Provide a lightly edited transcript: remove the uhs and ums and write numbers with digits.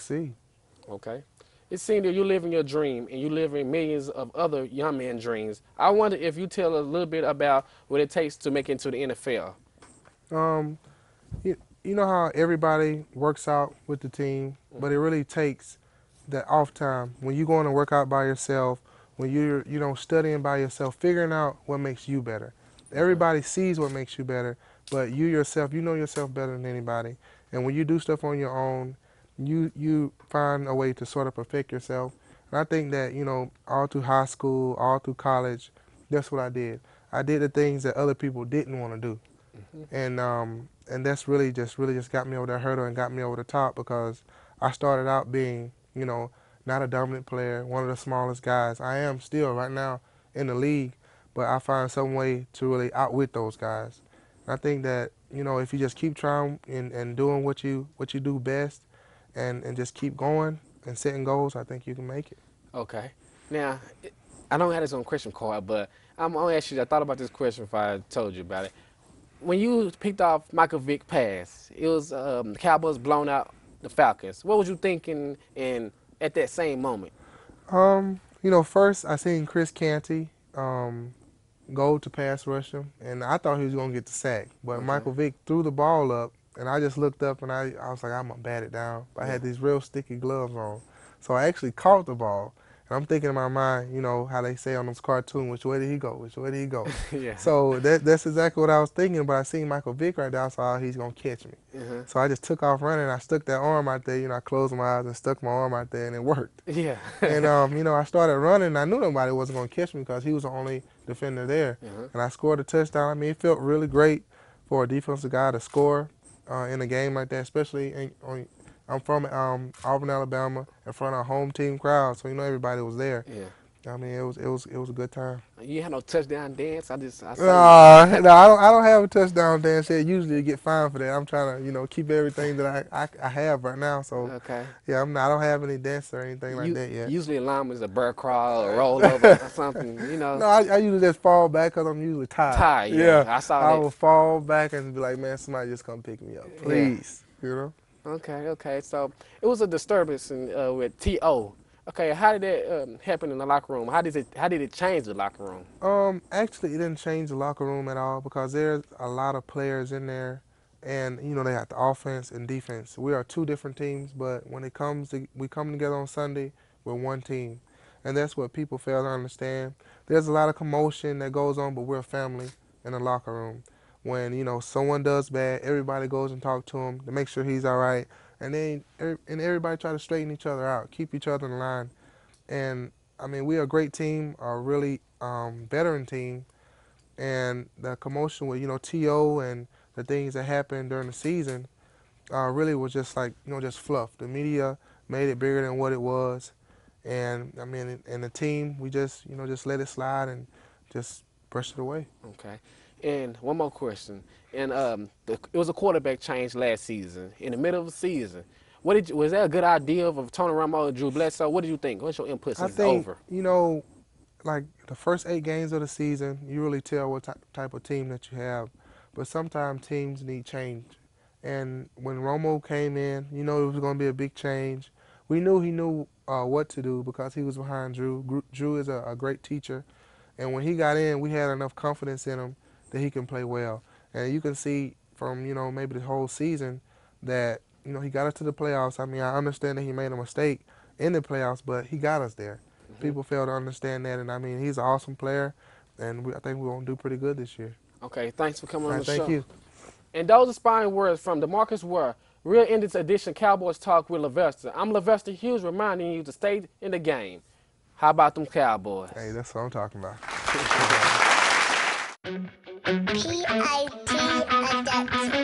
succeed. Okay. It seems that you living your dream and you living millions of other young men dreams. I wonder if you tell a little bit about what it takes to make it into the NFL. Um, you know how everybody works out with the team, but it Hmm. really takes that off time when you going to work out by yourself, when you're studying by yourself, figuring out what makes you better. Hmm. Everybody sees what makes you better, but you yourself, you know yourself better than anybody. And when you do stuff on your own, you find a way to sort of perfect yourself. And I think that all through high school, all through college, that's what I did. I did the things that other people didn't want to do, Hmm. and that's really just got me over that hurdle and got me over the top because I started out being not a dominant player, one of the smallest guys. I am still right now in the league, but I find some way to really outwit those guys. And I think that if you just keep trying and doing what you do best, and just keep going and setting goals, I think you can make it. Okay. Now, I don't have this on question card, but I'm gonna ask you. I thought about this question if I told you about it. When you picked off Michael Vick pass, it was the Cowboys blown out the Falcons. What was you thinking in at that same moment? First I seen Chris Canty go to pass rush him, and I thought he was gonna get the sack, but Okay. Michael Vick threw the ball up, and I just looked up and I was like, I'm gonna bat it down. But I Yeah. had these real sticky gloves on, so I actually caught the ball. And I'm thinking in my mind, how they say on those cartoons, which way did he go? Which way did he go? Yeah. So that's exactly what I was thinking. But I seen Michael Vick right there, I saw he's gonna catch me. Uh-huh. So I just took off running. I stuck that arm out there. I closed my eyes and stuck my arm out there, and it worked. Yeah. And I started running. I knew nobody wasn't gonna catch me because he was the only defender there, Uh-huh. and I scored a touchdown. I mean, it felt really great for a defensive guy to score in a game like that, especially I'm from Auburn, Alabama, in front of a home team crowd, so everybody was there. Yeah. I mean, it was a good time. You had no touchdown dance. I saw you. No, I don't have a touchdown dance yet. Usually, you get fined for that. I'm trying to, keep everything that I have right now. So, Okay. yeah, I don't have any dance or anything like You that yet. usually alarm is a bird crawl or roll over or something. No, I usually just fall back because I'm usually tired. Tie. Yeah. Yeah, I saw I that. will fall back and be like, man, somebody just come pick me up, Yeah. please. You know. Okay. Okay. So it was a disturbance with To. Okay. How did that happen in the locker room? How did it change the locker room? Actually, it didn't change the locker room at all because there's a lot of players in there, and they have the offense and defense. We are two different teams, but when it comes to we come together on Sunday, we're one team, and that's what people fail to understand. There's a lot of commotion that goes on, but we're a family in the locker room. When someone does bad, everybody goes and talk to him to make sure he's all right, and then everybody try to straighten each other out, keep each other in line. And I mean, we are a great team, a really veteran team, and the commotion with To and the things that happened during the season really was just like just fluff. The media made it bigger than what it was, and I mean, and the team we just let it slide and just brushed it away. Okay. And one more question. And it was a quarterback change last season. In the middle of the season, was that a good idea of Tony Romo and Drew Bledsoe? What do you think? What's your input I since it's think over? like the first 8 games of the season, you really tell what type of team that you have. But sometimes teams need change. And when Romo came in, it was going to be a big change. We knew he knew what to do because he was behind Drew. Drew is a great teacher. And when he got in, we had enough confidence in him that he can play well. And you can see from, maybe the whole season that, he got us to the playoffs. I mean, I understand that he made a mistake in the playoffs, but he got us there. Hmm. People fail to understand that. And I mean, he's an awesome player. And I think we're going to do pretty good this year. Okay, thanks for coming All on right, the thank show. you. And those inspiring words from DeMarcus Ware, real in this edition Cowboys Talk with Levester. I'm Levester Hughes reminding you to stay in the game. How about them Hey, Cowboys? that's what I'm talking about. PIT Adaptive.